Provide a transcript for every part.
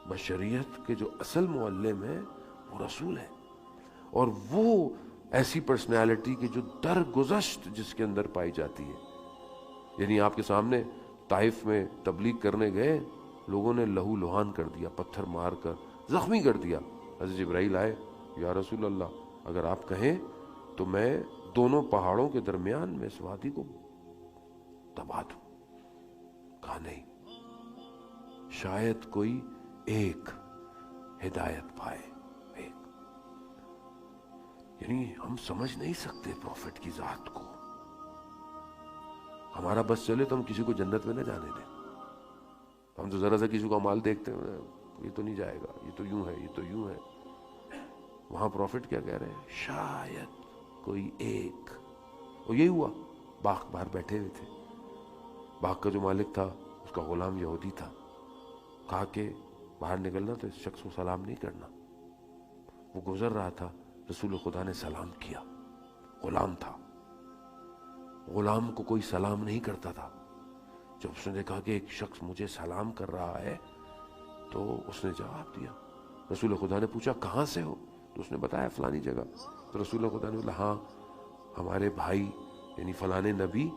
بشریت کے جو اصل معلم ہے وہ رسول ہے، اور وہ ایسی پرسنالٹی کی جو درگزشت جس کے اندر پائی جاتی ہے. یعنی آپ کے سامنے طائف میں تبلیغ کرنے گئے، لوگوں نے لہو لہان کر دیا، پتھر مار کر زخمی کر دیا. حضرت جبرائیل آئے، یا رسول اللہ اگر آپ کہیں تو میں دونوں پہاڑوں کے درمیان میں اس وادی کو دبا دوں. کہا نہیں، شاید کوئی ایک ہدایت پائے. ایک، یعنی ہم سمجھ نہیں سکتے پروفٹ کی ذات کو. ہمارا بس چلے تو ہم کسی کو جنت میں نہ جانے دیں. ہم تو ذرا سا کسی کا مال دیکھتے ہیں، یہ تو نہیں جائے گا، یہ تو یوں ہے، یہ تو یوں ہے. وہاں پروفٹ کیا کہہ رہے ہیں؟ شاید کوئی ایک. اور یہی ہوا. باغ باہر بیٹھے ہوئے تھے، باغ کا جو مالک تھا اس کا غلام یہودی تھا. کہا کہ باہر نکلنا تو اس شخص کو سلام نہیں کرنا. وہ گزر رہا تھا، رسول خدا نے سلام کیا. غلام تھا، غلام کو کوئی سلام نہیں کرتا تھا. جب اس نے دیکھا کہ ایک شخص مجھے سلام کر رہا ہے تو اس نے جواب دیا. رسول خدا نے پوچھا کہاں سے ہو؟ تو اس نے بتایا فلانی جگہ. تو رسول خدا نے بولا ہاں ہمارے بھائی یعنی فلانے نبی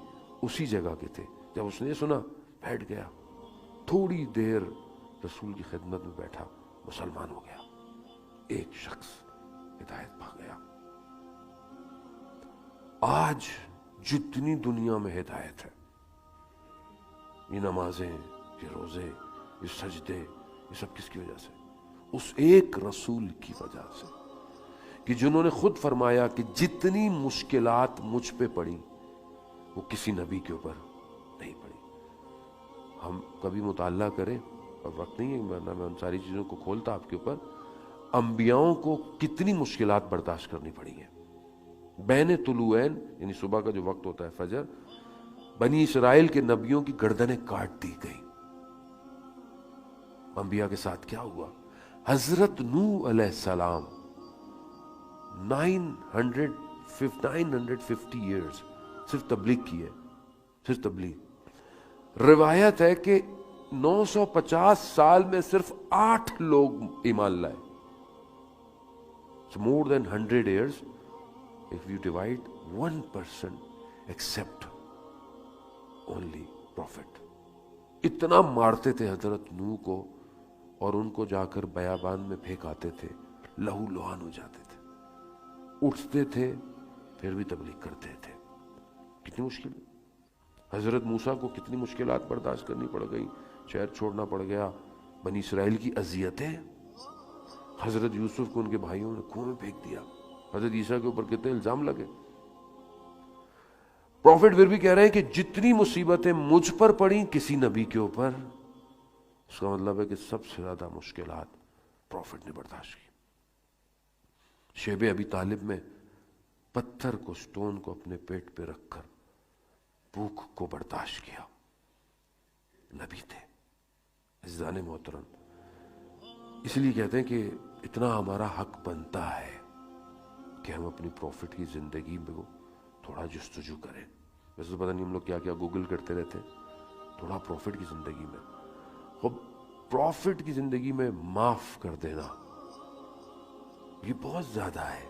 اسی جگہ کے تھے. جب اس نے یہ سنا بیٹھ گیا، تھوڑی دیر رسول کی خدمت میں بیٹھا، مسلمان ہو گیا. ایک شخص ہدایت پا گیا. آج جتنی دنیا میں ہدایت ہے، یہ نمازیں، یہ روزے، یہ سجدے، یہ سب کس کی وجہ سے؟ اس ایک رسول کی وجہ سے، کہ جنہوں نے خود فرمایا کہ جتنی مشکلات مجھ پہ پڑی وہ کسی نبی کے اوپر نہیں پڑی. ہم کبھی مطالعہ کریں، اور وقت نہیں ہے ورنہ میں ان ساری چیزوں کو کھولتا آپ کے اوپر. انبیاؤں کو کتنی مشکلات برداشت کرنی پڑی ہیں. بین طلوعین یعنی صبح کا جو وقت ہوتا ہے فجر، بنی اسرائیل کے نبیوں کی گردنیں کاٹ دی گئی. انبیاء کے ساتھ کیا ہوا؟ حضرت نوح علیہ السلام 950 ایئرز صرف تبلیغ کی ہے، صرف تبلیغ. روایت ہے کہ 950 سال میں صرف 8 لوگ ایمان لائے. more than 100 years. If you divide 1 person except only prophet. اتنا مارتے تھے حضرت نوح کو، اور ان کو جا کر بیابان میں پھینک آتے تھے، لہو لہان ہو جاتے تھے، اٹھتے تھے پھر بھی تبلیغ کرتے تھے. کتنی مشکل. حضرت موسیٰ کو کتنی مشکلات برداشت کرنی پڑ گئی، شہر چھوڑنا پڑ گیا، بنی اسرائیل کی اذیتیں. حضرت یوسف کو ان کے بھائیوں نے کنویں میں پھینک دیا. حضرت عیسیٰ کے اوپر کتنے الزام لگے. پروفٹ پھر بھی کہہ رہے ہیں کہ جتنی مصیبتیں مجھ پر پڑیں کسی نبی کے اوپر، اس کا مطلب ہے کہ سب سے زیادہ مشکلات پروفٹ نے برداشت کی. شیب ابی طالب میں پتھر کو، سٹون کو اپنے پیٹ پہ رکھ کر بھوک کو برداشت کیا. نبی تھے. عزیزان محترم، اس لیے کہتے ہیں کہ اتنا ہمارا حق بنتا ہے کہ ہم اپنی پروفٹ کی زندگی میں تھوڑا جستجو کریں. ویسے تو پتہ نہیں ہم لوگ کیا کیا گوگل کرتے رہتے ہیں. تھوڑا پروفٹ کی زندگی میں، خب پروفٹ کی زندگی میں معاف کر دینا یہ بہت زیادہ ہے.